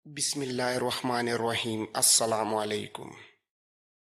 بسم اللہ الرحمن الرحیم السلام علیکم۔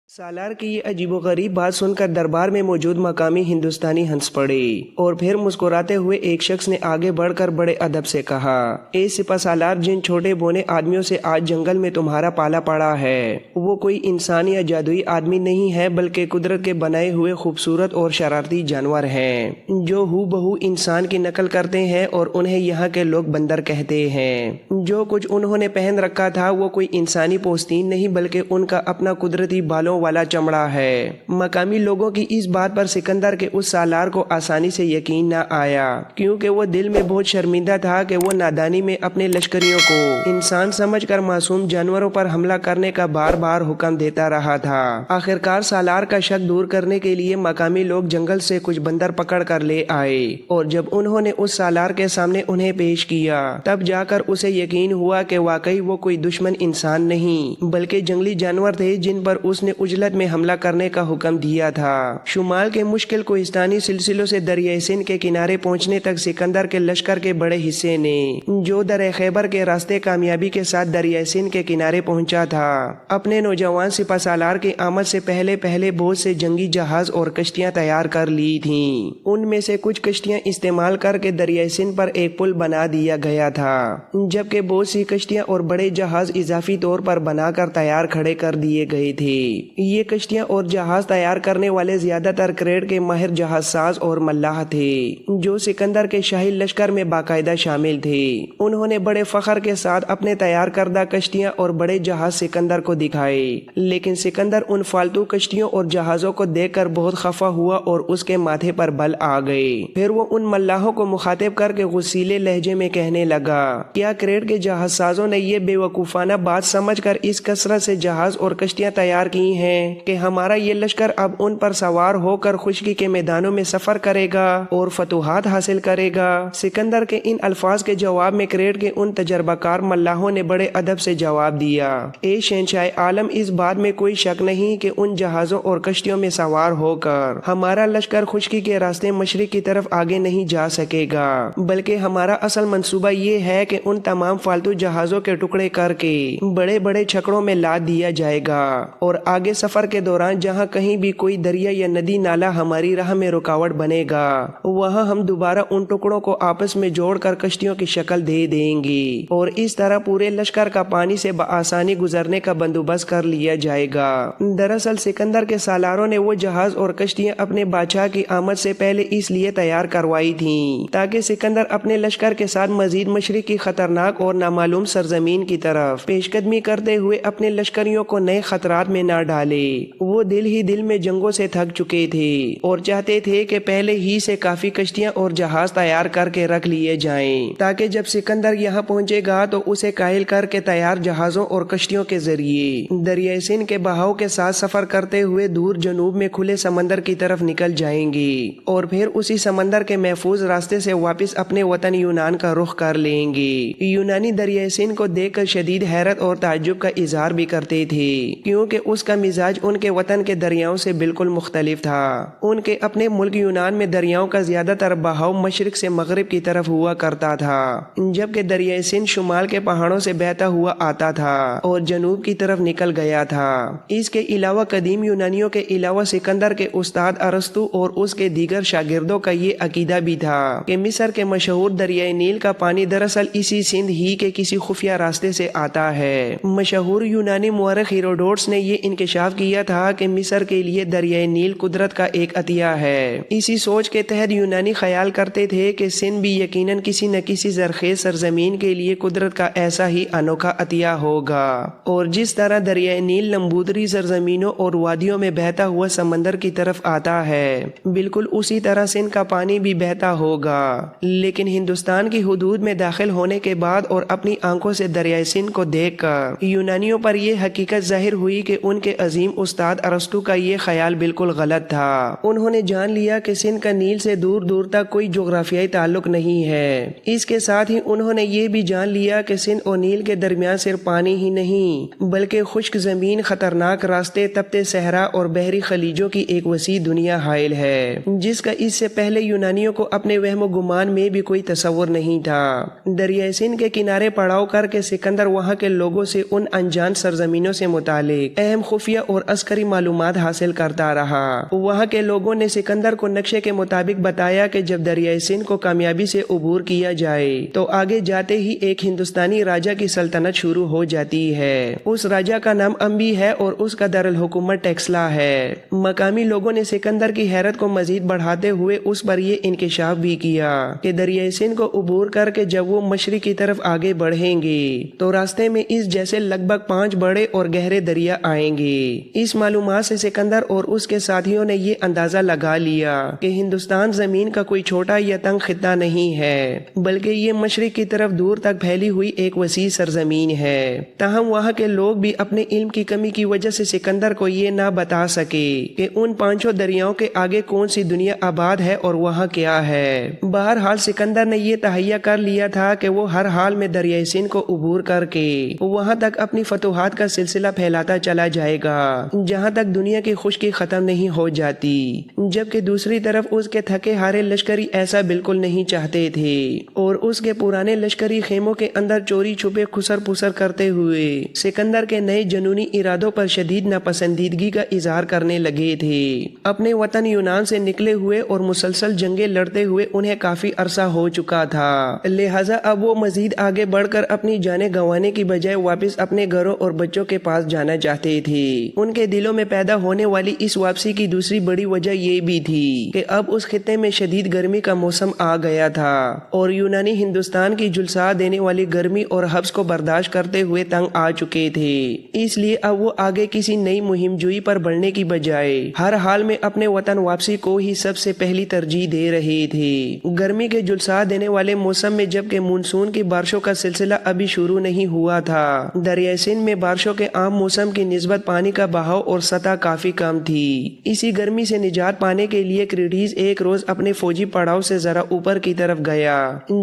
سالار کی یہ عجیب و غریب بات سن کر دربار میں موجود مقامی ہندوستانی ہنس پڑے اور پھر مسکراتے ہوئے ایک شخص نے آگے بڑھ کر بڑے ادب سے کہا، اے سپہ سالار، جن چھوٹے بونے آدمیوں سے آج جنگل میں تمہارا پالا پڑا ہے وہ کوئی انسان یا جادوئی آدمی نہیں ہے بلکہ قدرت کے بنائے ہوئے خوبصورت اور شرارتی جانور ہیں جو ہو بہو انسان کی نقل کرتے ہیں اور انہیں یہاں کے لوگ بندر کہتے ہیں۔ جو کچھ انہوں نے پہن رکھا تھا وہ کوئی انسانی پوستین نہیں بلکہ ان کا اپنا قدرتی بالوں والا چمڑا ہے۔ مقامی لوگوں کی اس بات پر سکندر کے اس سالار کو آسانی سے یقین نہ آیا کیونکہ وہ دل میں بہت شرمندہ تھا کہ وہ نادانی میں اپنے لشکریوں کو انسان سمجھ کر معصوم جانوروں پر حملہ کرنے کا بار بار حکم دیتا رہا تھا۔ آخرکار سالار کا شک دور کرنے کے لیے مقامی لوگ جنگل سے کچھ بندر پکڑ کر لے آئے اور جب انہوں نے اس سالار کے سامنے انہیں پیش کیا تب جا کر اسے یقین ہوا کہ واقعی وہ کوئی دشمن انسان نہیں بلکہ جنگلی جانور تھے جن پر اس نے عجلت میں حملہ کرنے کا حکم دیا تھا۔ شمال کے مشکل کوہستانی سلسلوں سے دریائے سندھ کے کنارے پہنچنے تک سکندر کے لشکر کے بڑے حصے نے جو در خیبر کے راستے کامیابی کے ساتھ دریائے سندھ کے کنارے پہنچا تھا اپنے نوجوان سپہ سالار کی آمد سے پہلے بہت سے جنگی جہاز اور کشتیاں تیار کر لی تھیں۔ ان میں سے کچھ کشتیاں استعمال کر کے دریائے سندھ پر ایک پل بنا دیا گیا تھا جبکہ بہت سی کشتیاں اور بڑے جہاز اضافی طور پر بنا کر تیار کھڑے کر دیے گئے تھے۔ یہ کشتیاں اور جہاز تیار کرنے والے زیادہ تر کریٹ کے ماہر جہاز ساز اور ملاح تھے جو سکندر کے شاہی لشکر میں باقاعدہ شامل تھے۔ انہوں نے بڑے فخر کے ساتھ اپنے تیار کردہ کشتیاں اور بڑے جہاز سکندر کو دکھائے لیکن سکندر ان فالتو کشتیوں اور جہازوں کو دیکھ کر بہت خفا ہوا اور اس کے ماتھے پر بل آ گئے۔ پھر وہ ان ملاحوں کو مخاطب کر کے غصیلے لہجے میں کہنے لگا، کیا کریٹ کے جہاز سازوں نے یہ بے وقوفانہ بات سمجھ کر اس کثرت سے جہاز اور کشتیاں تیار کی ہیں کہ ہمارا یہ لشکر اب ان پر سوار ہو کر خشکی کے میدانوں میں سفر کرے گا اور فتوحات حاصل کرے گا؟ سکندر کے ان الفاظ کے جواب میں کریٹ کے ان تجربہ کار ملاحوں نے بڑے ادب سے جواب دیا، اے شہنشاہ عالم، اس بات میں کوئی شک نہیں کہ ان جہازوں اور کشتیوں میں سوار ہو کر ہمارا لشکر خشکی کے راستے مشرق کی طرف آگے نہیں جا سکے گا بلکہ ہمارا اصل منصوبہ یہ ہے کہ ان تمام فالتو جہازوں کے ٹکڑے کر کے بڑے بڑے چھکڑوں میں لاد دیا جائے گا اور آگے سفر کے دوران جہاں کہیں بھی کوئی دریا یا ندی نالا ہماری راہ میں رکاوٹ بنے گا وہاں ہم دوبارہ ان ٹکڑوں کو آپس میں جوڑ کر کشتیوں کی شکل دے دیں گے اور اس طرح پورے لشکر کا پانی سے بآسانی گزرنے کا بندوبست کر لیا جائے گا۔ دراصل سکندر کے سالاروں نے وہ جہاز اور کشتیاں اپنے بادشاہ کی آمد سے پہلے اس لیے تیار کروائی تھیں تاکہ سکندر اپنے لشکر کے ساتھ مزید مشرق کی خطرناک اور نامعلوم سرزمین کی طرف پیش قدمی کرتے ہوئے اپنے لشکریوں کو نئے خطرات میں نہ ڈالے۔ وہ دل ہی دل میں جنگوں سے تھک چکے تھے اور چاہتے تھے کہ پہلے ہی سے کافی کشتیاں اور جہاز تیار کر کے رکھ لیے جائیں تاکہ جب سکندر یہاں پہنچے گا تو اسے قائل کر کے تیار جہازوں اور کشتیوں کے ذریعے دریائے سندھ کے بہاؤ کے ساتھ سفر کرتے ہوئے دور جنوب میں کھلے سمندر کی طرف نکل جائیں گے اور پھر اسی سمندر کے محفوظ راستے سے واپس اپنے وطن یونان کا رخ کر لیں گے۔ یونانی دریائے سندھ کو دیکھ کر شدید حیرت اور تعجب کا اظہار بھی کرتے تھے کیونکہ اس کا مزاج ان کے وطن کے دریاؤں سے بالکل مختلف تھا۔ ان کے اپنے ملک یونان میں دریاؤں کا زیادہ تر بہاؤ مشرق سے مغرب کی طرف ہوا کرتا تھا جبکہ دریائے سندھ شمال کے پہاڑوں سے بہتا ہوا آتا تھا اور جنوب کی طرف نکل گیا تھا۔ اس کے علاوہ قدیم یونانیوں کے علاوہ سکندر کے استاد ارسطو اور اس کے دیگر شاگردوں کا یہ عقیدہ بھی تھا کہ مصر کے مشہور دریائے نیل کا پانی دراصل اسی سندھ ہی کے کسی خفیہ راستے سے آتا ہے۔ مشہور یونانی مورخ ہیروڈوٹس نے یہ انکشاف کیا تھا کہ مصر کے لیے دریائے نیل قدرت کا ایک عطیہ ہے۔ اسی سوچ کے تحت یونانی خیال کرتے تھے کہ سندھ بھی یقیناً کسی نہ کسی زرخیز سرزمین کے لیے قدرت کا ایسا ہی انوکھا عطیہ ہوگا اور جس طرح دریائے نیل نمبودری سرزمینوں اور وادیوں میں بہتا ہوا سمندر کی طرف آتا ہے بالکل اسی طرح سندھ کا پانی بھی بہتا ہوگا۔ لیکن ہندوستان کی حدود میں داخل ہونے کے بعد اور اپنی آنکھوں سے دریائے سندھ کو دیکھ کر یونانیوں پر یہ حقیقت ظاہر ہوئی کہ ان کے عظیم استاد ارسطو کا یہ خیال بالکل غلط تھا۔ انہوں نے جان لیا کہ سندھ کا نیل سے دور دور تک کوئی جغرافیائی تعلق نہیں ہے۔ اس کے ساتھ ہی انہوں نے یہ بھی جان لیا کہ سندھ اور نیل کے درمیان صرف پانی ہی نہیں بلکہ خشک زمین، خطرناک راستے، تپتے صحرا اور بحری خلیجوں کی ایک وسیع دنیا حائل ہے، جس کا اس سے پہلے یونانیوں کو اپنے وہم و گمان میں بھی کوئی تصور نہیں تھا۔ دریائے سندھ کے کنارے پڑاؤ کر کے سکندر وہاں کے لوگوں سے ان انجان سرزمینوں سے متعلق اہم خفیہ اور عسکری معلومات حاصل کرتا رہا۔ وہاں کے لوگوں نے سکندر کو نقشے کے مطابق بتایا کہ جب دریائے سندھ کو کامیابی سے عبور کیا جائے تو آگے جاتے ہی ایک ہندوستانی راجا کی سلطنت شروع ہو جاتی ہے۔ اس راجا کا نام امبی ہے اور اس کا دارالحکومت ٹیکسلا ہے۔ مقامی لوگوں نے سکندر کی حیرت کو مزید بڑھاتے ہوئے اس پر یہ انکشاف بھی کیا کہ دریائے سندھ کو عبور کر کے جب وہ مشرق کی طرف آگے بڑھیں گے تو راستے میں اس جیسے لگ بھگ 5 بڑے اور گہرے دریا آئیں گے۔ اس معلومات سے سکندر اور اس کے ساتھیوں نے یہ اندازہ لگا لیا کہ ہندوستان زمین کا کوئی چھوٹا یا تنگ خطہ نہیں ہے بلکہ یہ مشرق کی طرف دور تک پھیلی ہوئی ایک وسیع سرزمین ہے۔ تاہم وہاں کے لوگ بھی اپنے علم کی کمی کی وجہ سے سکندر کو یہ نہ بتا سکے کہ ان 5 دریاؤں کے آگے کون سی دنیا آباد ہے اور وہاں کیا ہے۔ بہرحال سکندر نے یہ تہیہ کر لیا تھا کہ وہ ہر حال میں دریائے سندھ کو عبور کر کے وہاں تک اپنی فتوحات کا سلسلہ پھیلاتا چلا جائے گا جہاں تک دنیا کی خشکی ختم نہیں ہو جاتی، جبکہ دوسری طرف اس کے تھکے ہارے لشکری ایسا بالکل نہیں چاہتے تھے اور اس کے پرانے لشکری خیموں کے اندر چوری چھپے خسر پسر کرتے ہوئے سکندر کے نئے جنونی ارادوں پر شدید ناپسندیدگی کا اظہار کرنے لگے تھے۔ اپنے وطن یونان سے نکلے ہوئے اور مسلسل جنگیں لڑتے ہوئے انہیں کافی عرصہ ہو چکا تھا، لہٰذا اب وہ مزید آگے بڑھ کر اپنی جانیں گنوانے کی بجائے واپس اپنے گھروں اور بچوں کے پاس جانا چاہتے تھے۔ ان کے دلوں میں پیدا ہونے والی اس واپسی کی دوسری بڑی وجہ یہ بھی تھی کہ اب اس خطے میں شدید گرمی کا موسم آ گیا تھا اور یونانی ہندوستان کی جھلسا دینے والی گرمی اور حبس کو برداشت کرتے ہوئے تنگ آ چکے تھے۔ اس لیے اب وہ آگے کسی نئی مہم جوئی پر بڑھنے کی بجائے ہر حال میں اپنے وطن واپسی کو ہی سب سے پہلی ترجیح دے رہے تھے۔ گرمی کے جھلسا دینے والے موسم میں جبکہ مونسون کی بارشوں کا سلسلہ ابھی شروع نہیں ہوا تھا، دریائے سندھ میں بارشوں کے عام موسم کی نسبت پانی کا بہاؤ اور سطح کافی کم تھی۔ اسی گرمی سے نجات پانے کے لیے کریٹیز ایک روز اپنے فوجی پڑاؤ سے ذرا اوپر کی طرف گیا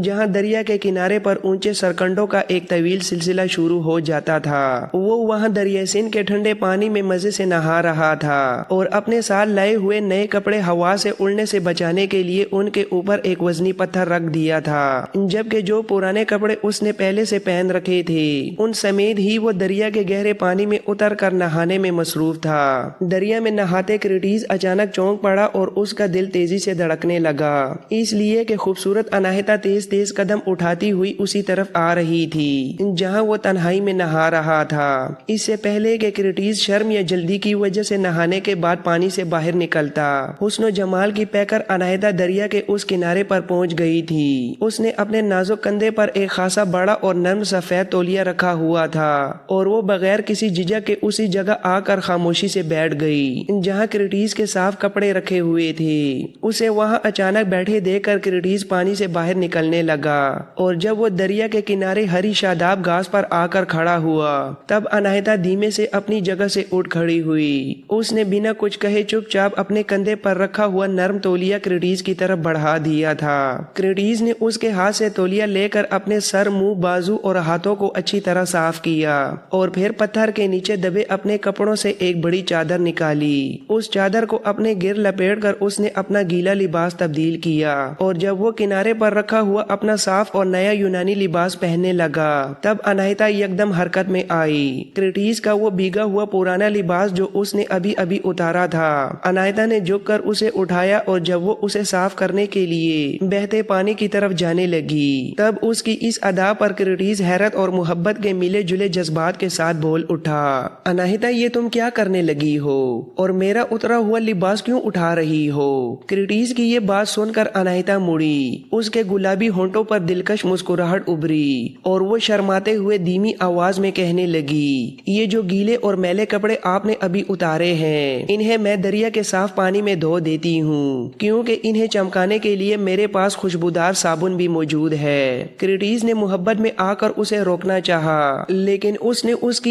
جہاں دریا کے کنارے پر اونچے سرکنڈوں کا ایک طویل سلسلہ شروع ہو جاتا تھا۔ وہ وہاں دریائے سندھ کے ٹھنڈے پانی میں مزے سے نہا رہا تھا اور اپنے ساتھ لائے ہوئے نئے کپڑے ہوا سے اڑنے سے بچانے کے لیے ان کے اوپر ایک وزنی پتھر رکھ دیا تھا، جبکہ جو پرانے کپڑے اس نے پہلے سے پہن رکھے تھے ان سمیت ہی وہ دریا کے گہرے پانی میں اتر کر نہانے میں مصروف تھا۔ دریا میں نہاتے کریٹیز اچانک چونک پڑا اور اس کا دل تیزی سے دھڑکنے لگا، اس لیے کہ خوبصورت اناہیتا تیز تیز قدم اٹھاتی ہوئی اسی طرف آ رہی تھی جہاں وہ تنہائی میں نہا رہا تھا۔ اس سے پہلے کہ کریٹیز شرم یا جلدی کی وجہ سے نہانے کے بعد پانی سے باہر نکلتا، حسن و جمال کی پیکر اناہیتا دریا کے اس کنارے پر پہنچ گئی تھی۔ اس نے اپنے نازک کندھے پر ایک خاصا بڑا اور نرم سفید تولیہ رکھا ہوا تھا اور وہ بغیر کسی جھجک کے اسی جگہ آ کر خاموشی سے بیٹھ گئی جہاں کریٹیز کے صاف کپڑے رکھے ہوئے تھے۔ اسے وہاں اچانک بیٹھے دیکھ کر کریٹیز پانی سے باہر نکلنے لگا اور جب وہ دریا کے کنارے ہری شاداب گھاس پر آ کر کھڑا ہوا تب اناہیتا دھیمے سے اپنی جگہ سے اٹھ کھڑی ہوئی۔ اس نے بنا کچھ کہے چپ چاپ اپنے کندھے پر رکھا ہوا نرم تولیہ کریٹیز کی طرف بڑھا دیا تھا۔ کریٹیز نے اس کے ہاتھ سے تولیہ لے کر اپنے سر، منہ، بازو اور ہاتھوں کو اچھی طرح صاف کیا اور پھر پتھر کے نیچے دبے اپنے کپڑوں سے ایک بڑی چادر نکالی۔ اس چادر کو اپنے گر لپیٹ کر اس نے اپنا گیلا لباس تبدیل کیا اور جب وہ کنارے پر رکھا ہوا اپنا صاف اور نیا یونانی لباس پہننے لگا تب اناہیتا یکدم حرکت میں آئی۔ کریٹیز کا وہ بھیگا ہوا پرانا لباس جو اس نے ابھی ابھی اتارا تھا، اناہیتا نے جھک کر اسے اٹھایا اور جب وہ اسے صاف کرنے کے لیے بہتے پانی کی طرف جانے لگی تب اس کی اس ادا پر کریٹیز حیرت اور محبت کے ملے جلے جذبات کے ساتھ بول اٹھا، اناہیتا یہ تم کیا کرنے لگی ہو اور میرا اترا ہوا لباس کیوں اٹھا رہی ہو؟ کریٹیز کی یہ بات سن کر اناہیتا مڑی، اس کے گلابی ہونٹوں پر دلکش مسکراہٹ ابھری اور وہ شرماتے ہوئے دھیمی آواز میں کہنے لگی، یہ جو گیلے اور میلے کپڑے آپ نے ابھی اتارے ہیں انہیں میں دریا کے صاف پانی میں دھو دیتی ہوں کیونکہ انہیں چمکانے کے لیے میرے پاس خوشبودار صابن بھی موجود ہے۔ کریٹیز نے محبت میں آ کر اسے روکنا چاہا لیکن اس نے اس کی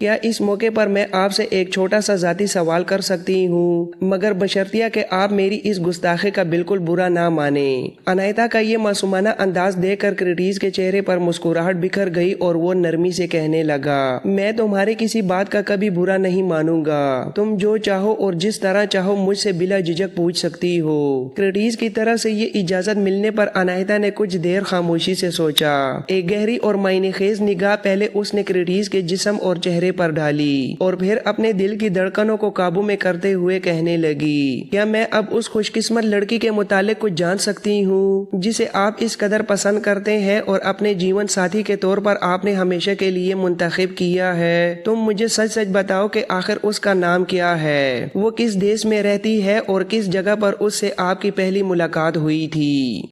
کیا اس موقع پر میں آپ سے ایک چھوٹا سا ذاتی سوال کر سکتی ہوں، مگر بشرطیہ کہ آپ میری اس گستاخی کا بالکل برا نہ مانیں۔ اناہیتا کا یہ معصومانہ انداز دیکھ کر کرٹیس کے چہرے پر مسکراہٹ بکھر گئی اور وہ نرمی سے کہنے لگا، میں تمہاری کسی بات کا کبھی برا نہیں مانوں گا، تم جو چاہو اور جس طرح چاہو مجھ سے بلا جھجک پوچھ سکتی ہو۔ کرٹیس کی طرف سے یہ اجازت ملنے پر اناہیتا نے کچھ دیر خاموشی سے سوچا۔ ایک گہری اور معنی خیز نگاہ پہلے اس نے کرٹیس کے جسم اور چہرے پر ڈالی اور پھر اپنے دل کی دھڑکنوں کو قابو میں کرتے ہوئے کہنے لگی، کیا میں اب اس خوش قسمت لڑکی کے متعلق کچھ جان سکتی ہوں جسے آپ اس قدر پسند کرتے ہیں اور اپنے جیون ساتھی کے طور پر آپ نے ہمیشہ کے لیے منتخب کیا ہے؟ تم مجھے سچ سچ بتاؤ کہ آخر اس کا نام کیا ہے، وہ کس دیش میں رہتی ہے اور کس جگہ پر اس سے آپ کی پہلی ملاقات ہوئی تھی؟